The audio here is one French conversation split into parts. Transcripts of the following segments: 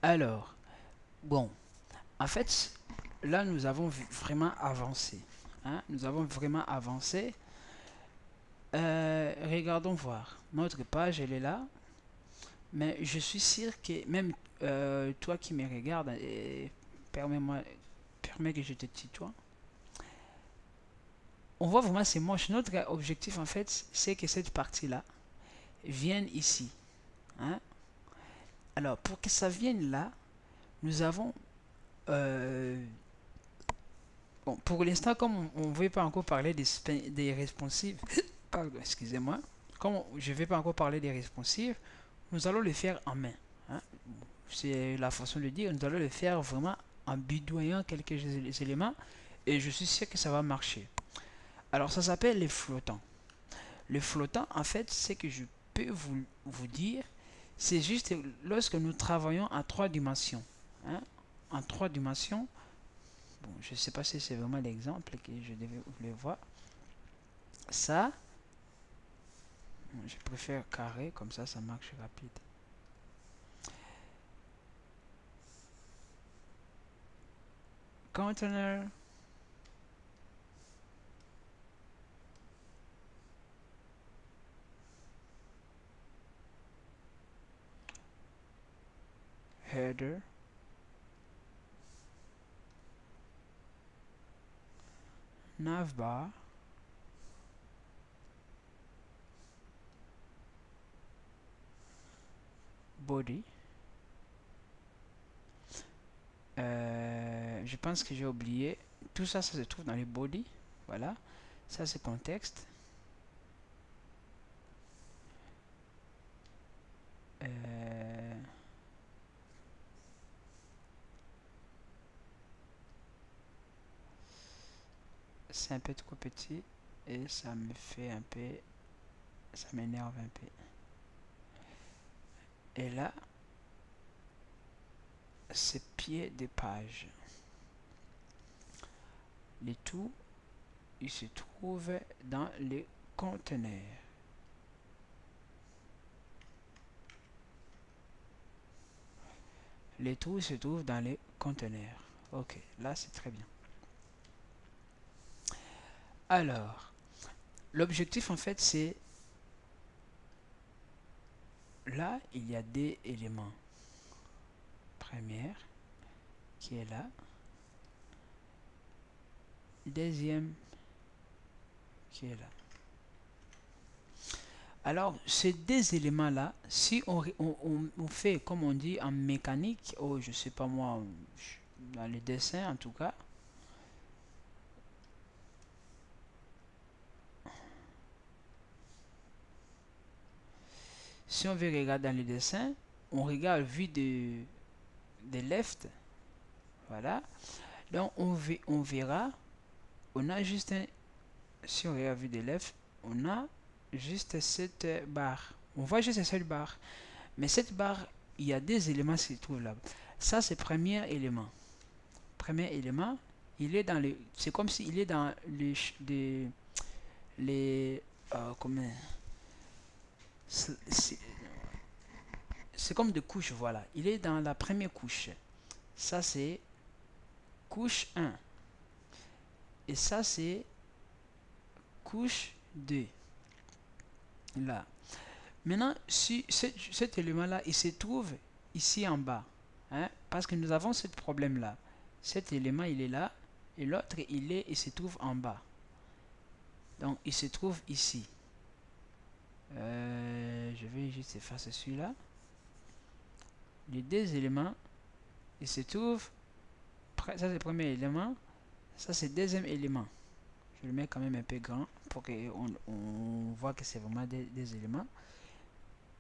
Alors, bon, en fait, là, nous avons vraiment avancé. Hein. Nous avons vraiment avancé. Regardons voir. Notre page, elle est là. Mais je suis sûr que même toi qui me regardes, permets-moi, permets que je te tutoie. On voit vraiment c'est moche. Notre objectif en fait, c'est que cette partie-là vienne ici. Hein. Alors pour que ça vienne là, nous avons bon, pour l'instant, comme on ne veut pas encore parler des responsives, pardon, excusez-moi, comme je ne vais pas encore parler des responsives, nous allons le faire en main. Hein. C'est la façon de dire, nous allons le faire vraiment en bidouillant quelques éléments et je suis sûr que ça va marcher. Alors ça s'appelle les flottants. Le flottant, en fait, c'est que je peux vous dire, c'est juste lorsque nous travaillons en trois dimensions. Hein, en trois dimensions, bon, je ne sais pas si c'est vraiment l'exemple que je devais vous le voir. Ça, je préfère carré, comme ça marche rapide. Container, header, navbar, body. Je pense que j'ai oublié. Tout ça, ça se trouve dans les body. Voilà. Ça, c'est contexte. C'est un peu trop petit et ça me fait un peu, ça m'énerve un peu. Et là, c'est pied de page. Le tout, il se trouve dans les conteneurs. Les trous se trouvent dans les conteneurs. Ok, là c'est très bien. Alors, l'objectif en fait c'est là il y a des éléments. Première qui est là. Deuxième qui est là. Alors, ces deux éléments-là, si on fait, comme on dit en mécanique, ou je sais pas moi, dans les dessins en tout cas, si on veut regarder dans les dessins, on regarde vue de left, voilà. Donc, on verra, on a juste un, si on regarde vue de left, on a juste cette barre. On voit juste cette barre. Mais cette barre, il y a des éléments qui se trouvent là. Ça, c'est le premier élément. Premier élément, il est dans les. C'est comme s'il est dans les comment. C'est comme des couches, voilà. Il est dans la première couche. Ça, c'est couche 1. Et ça, c'est couche 2. Là. Maintenant, si cet élément-là, il se trouve ici en bas. Hein, parce que nous avons ce problème-là. Cet élément, il est là. Et l'autre, il se trouve en bas. Donc, il se trouve ici. Je vais juste effacer celui-là. Les deux éléments, ils se trouvent. Ça, c'est le premier élément. Ça, c'est le deuxième élément. Je le mets quand même un peu grand pour qu'on voit que c'est vraiment des éléments.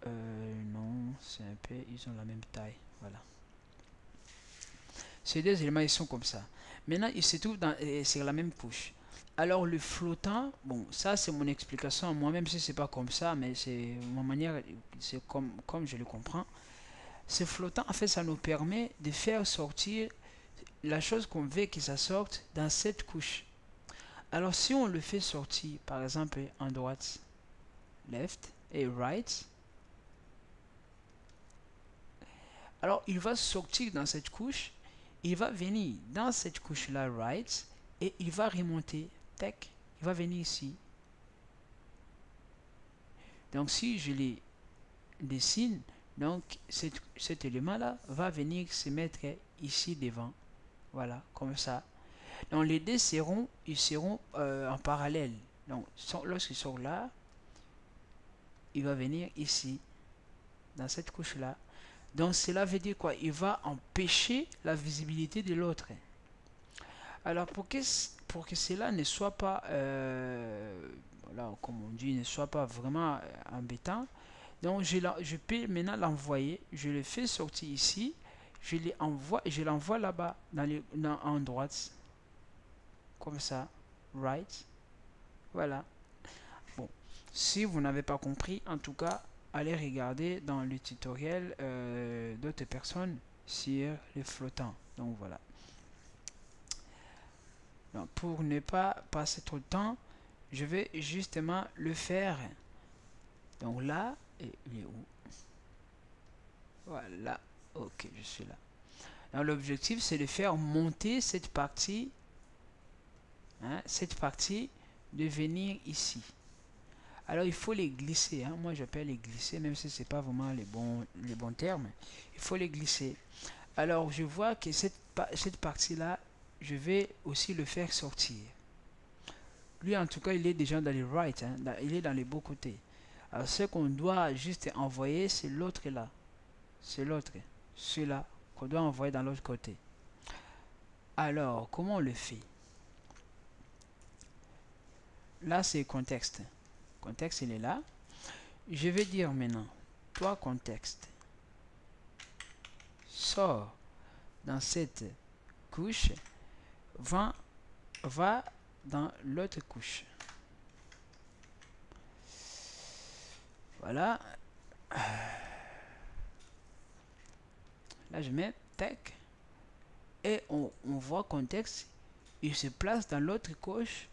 Non, c'est un peu. Ils ont la même taille. Voilà. Ces deux éléments, ils sont comme ça. Maintenant, ils se trouvent sur la même couche. Alors, le flottant, bon, ça, c'est mon explication. Moi, même si c'est pas comme ça, mais c'est ma manière, c'est comme je le comprends. Ce flottant, en fait, ça nous permet de faire sortir la chose qu'on veut que ça sorte dans cette couche. Alors, si on le fait sortir, par exemple, en droite, left et right, Alors, il va sortir dans cette couche, il va venir dans cette couche-là, right, et il va remonter, tac, il va venir ici. Donc, si je les dessine, donc cet élément-là va venir se mettre ici devant. Voilà, comme ça. Donc, les deux ils seront en parallèle. Donc, lorsqu'ils sont là, il va venir ici, dans cette couche-là. Donc, cela veut dire quoi? Il va empêcher la visibilité de l'autre. Alors, pour que cela ne soit pas, voilà, comme on dit, ne soit pas vraiment embêtant, donc je peux maintenant l'envoyer. Je le fais sortir ici. Je l'envoie là-bas, en droite. Comme ça. Right. Voilà. Bon. Si vous n'avez pas compris, en tout cas, allez regarder dans le tutoriel d'autres personnes sur les flottants. Donc voilà. Donc, pour ne pas passer trop de temps, je vais justement le faire. Donc là, et il est où? Voilà. Ok, je suis là. Donc l'objectif, c'est de faire monter cette partie, hein, de venir ici. Alors il faut les glisser, hein. Moi j'appelle les glisser, même si c'est pas vraiment les bons termes. Il faut les glisser. Alors je vois que cette partie-là, je vais aussi le faire sortir. Lui en tout cas, il est déjà dans les right, hein, il est dans les beaux côtés. Alors ce qu'on doit juste envoyer, c'est l'autre là. C'est l'autre, celui-là, qu'on doit envoyer dans l'autre côté. Alors, comment on le fait? Là, c'est contexte. Contexte, il est là. Je vais dire maintenant, toi, contexte, sors dans cette couche, va dans l'autre couche. Voilà. Là, je mets tac. Et on voit contexte, il se place dans l'autre couche,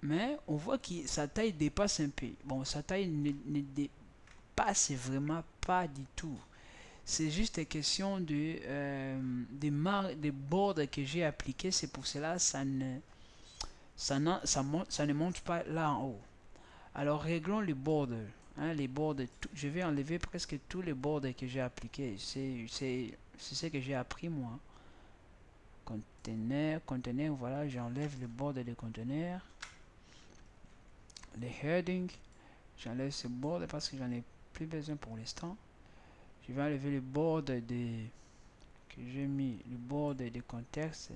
mais on voit que sa taille dépasse un peu. Bon, sa taille ne dépasse vraiment pas du tout. C'est juste une question des bords que j'ai appliqués. C'est pour cela ça ne monte pas là en haut. Alors réglons les bords. Hein, les bords, je vais enlever presque tous les bords que j'ai appliqués. C'est ce que j'ai appris moi. Conteneur, voilà, j'enlève le bord des conteneurs. Les headings, j'enlève ce bord parce que j'en ai plus besoin pour l'instant. Je vais enlever le bord que j'ai mis, le bord des contextes.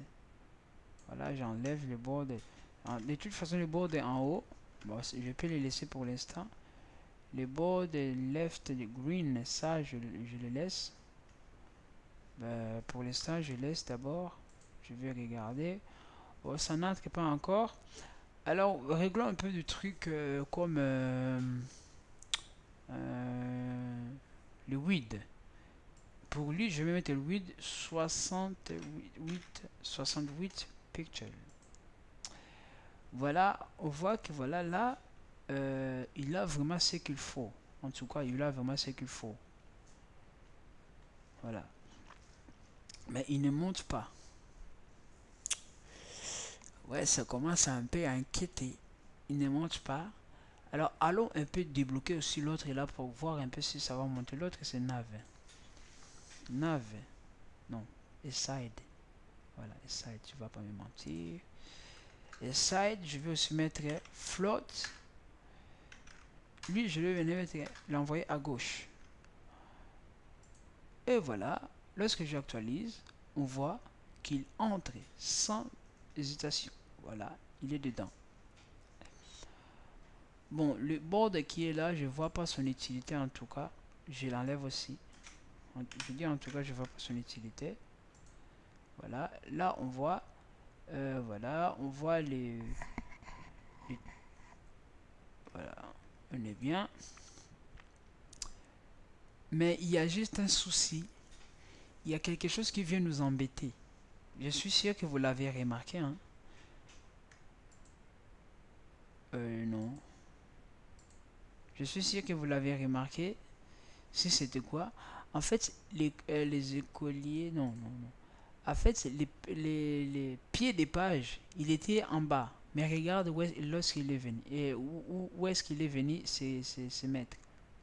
Voilà, j'enlève le bord de toute façon, le bord est en haut. Bon, je peux les laisser pour l'instant. Le bord de left de green, ça je le laisse. Pour l'instant, je laisse d'abord. Je vais regarder. Oh, ça n'entre pas encore. Alors, réglons un peu du truc comme le width. Pour lui, je vais mettre le width 68 pixels. Voilà, on voit que voilà là, il a vraiment ce qu'il faut. En tout cas, il a vraiment ce qu'il faut. Voilà. Mais il ne monte pas. Ouais, ça commence à un peu à inquiéter. Il ne monte pas. Alors, allons un peu débloquer aussi l'autre là pour voir un peu si ça va monter. L'autre, c'est nav. Nav. Non. Aside. Voilà, aside, tu vas pas me mentir. Aside, je vais aussi mettre float. Lui, je vais venir l'envoyer à gauche. Et voilà, lorsque j'actualise, on voit qu'il entre sans hésitation. Voilà, il est dedans. Bon, le board qui est là, je vois pas son utilité en tout cas. Je l'enlève aussi. Je dis en tout cas, je vois pas son utilité. Voilà, là on voit, voilà, on voit voilà, on est bien. Mais il y a juste un souci. Il y a quelque chose qui vient nous embêter. Je suis sûr que vous l'avez remarqué, hein. Non. Je suis sûr que vous l'avez remarqué. si c'était quoi? En fait, les écoliers, non, non, non. En fait, les pieds des pages, il était en bas. Mais regarde lorsqu'il est venu. Et où est-ce qu'il est venu se mettre?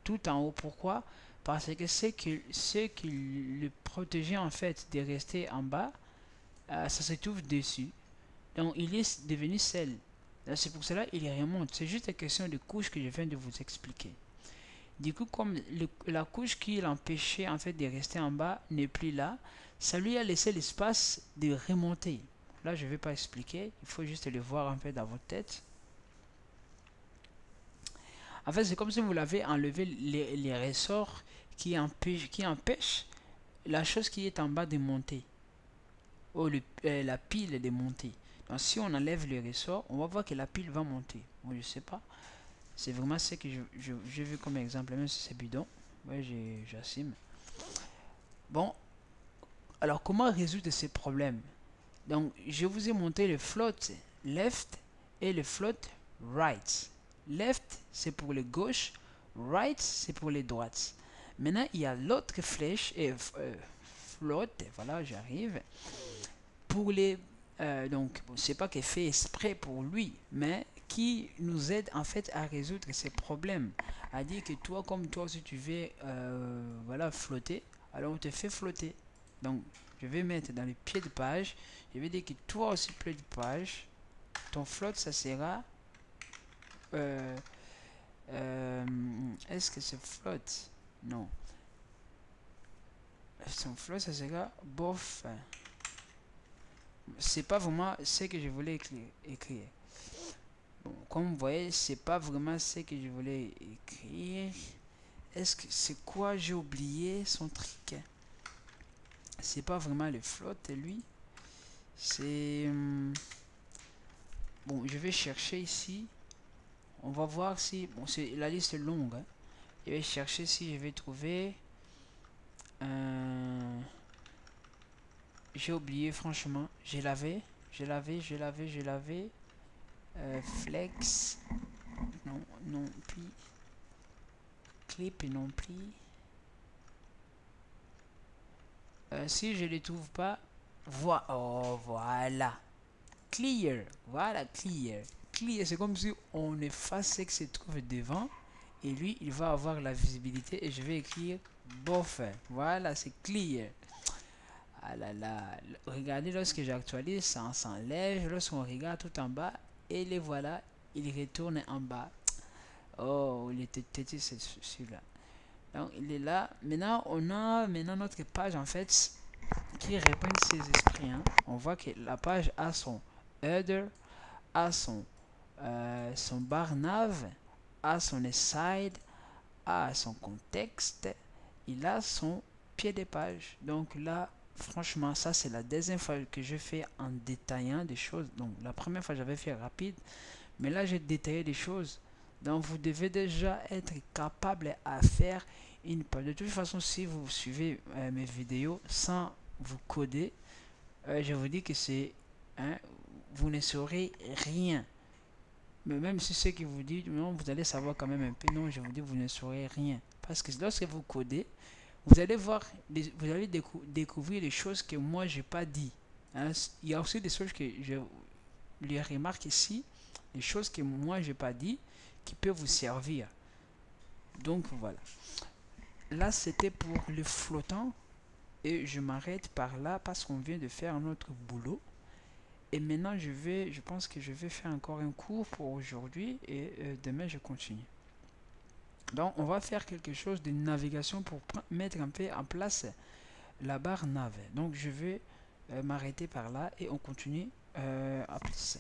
Tout en haut. Pourquoi? Parce que ce qui le protégeait en fait de rester en bas, ça se trouve dessus. Donc il est devenu seul. C'est pour cela qu'il remonte. C'est juste une question de couche que je viens de vous expliquer. Du coup, comme la couche qui l'empêchait en fait de rester en bas n'est plus là, ça lui a laissé l'espace de remonter. Là, je ne vais pas expliquer, il faut juste le voir un peu dans votre tête. En fait, c'est comme si vous l'avez enlevé les ressorts qui empêchent la chose qui est en bas de monter, ou la pile de monter. Donc, si on enlève les ressorts, on va voir que la pile va monter. Moi, je ne sais pas. C'est vraiment ce que j'ai vu comme exemple, même si c'est bidon. Ouais, j'assume. Bon, alors comment résoudre ces problèmes? Donc, je vous ai montré le float left et le float right. Left, c'est pour les gauches. Right, c'est pour les droites. Maintenant, il y a l'autre flèche et float. Voilà, j'arrive. Pour les... donc, c'est pas qu'elle fait exprès pour lui, mais qui nous aide en fait à résoudre ces problèmes. À dire que toi, comme toi, si tu veux voilà, flotter, alors on te fait flotter. Donc, je vais mettre dans les pieds de page, je vais dire que toi aussi, pied de page, ton flotte, ça sera... euh, est-ce que c'est flotte? Non. Son flotte, ça sera bof. C'est pas vraiment ce que je voulais écrire. Bon, comme vous voyez, c'est pas vraiment ce que je voulais écrire. Est-ce que c'est quoi? J'ai oublié son truc. C'est pas vraiment le flotte, lui. C'est... bon, je vais chercher ici. On va voir si... bon, c'est la liste est longue. Hein. Je vais chercher si je vais trouver... j'ai oublié, franchement. Je l'avais. Flex. Non, non plus. Clip non plus. Si je ne les trouve pas... oh, voilà. Clear. Voilà, clear. Clear, c'est comme si on efface ce qui se trouve devant. Et lui, il va avoir la visibilité. Et je vais écrire bof. Voilà, c'est clear. Ah là là. Regardez, lorsque j'actualise, ça s'enlève. Lorsqu'on regarde tout en bas, et les voilà, il retourne en bas. Oh, il était têtu celui-là. Donc, il est là. Maintenant, on a notre page, en fait, qui reprend ses esprits. Hein. On voit que la page a son header, a son bar nav, a son aside, a son contexte, il a son pied de page. Donc là, franchement, ça c'est la deuxième fois que je fais en détaillant des choses. Donc la première fois j'avais fait rapide, mais là j'ai détaillé des choses. Donc vous devez déjà être capable à faire une page. De toute façon, si vous suivez mes vidéos sans vous coder, je vous dis que c'est... hein, vous ne saurez rien. Mais même si ce qui vous dit, non, vous allez savoir quand même un peu. Non, je vous dis, vous ne saurez rien. Parce que lorsque vous codez, vous allez voir, vous allez découvrir des choses que moi, j'ai pas dit. Hein. Il y a aussi des choses que je les remarque ici, des choses que moi, j'ai pas dit, qui peuvent vous servir. Donc, voilà. Là, c'était pour le flottant. Et je m'arrête par là parce qu'on vient de faire notre boulot. Et maintenant, je pense que je vais faire encore un cours pour aujourd'hui et demain, je continue. Donc, on va faire quelque chose de navigation pour mettre un peu en place la barre nav. Donc, je vais m'arrêter par là et on continue à plus.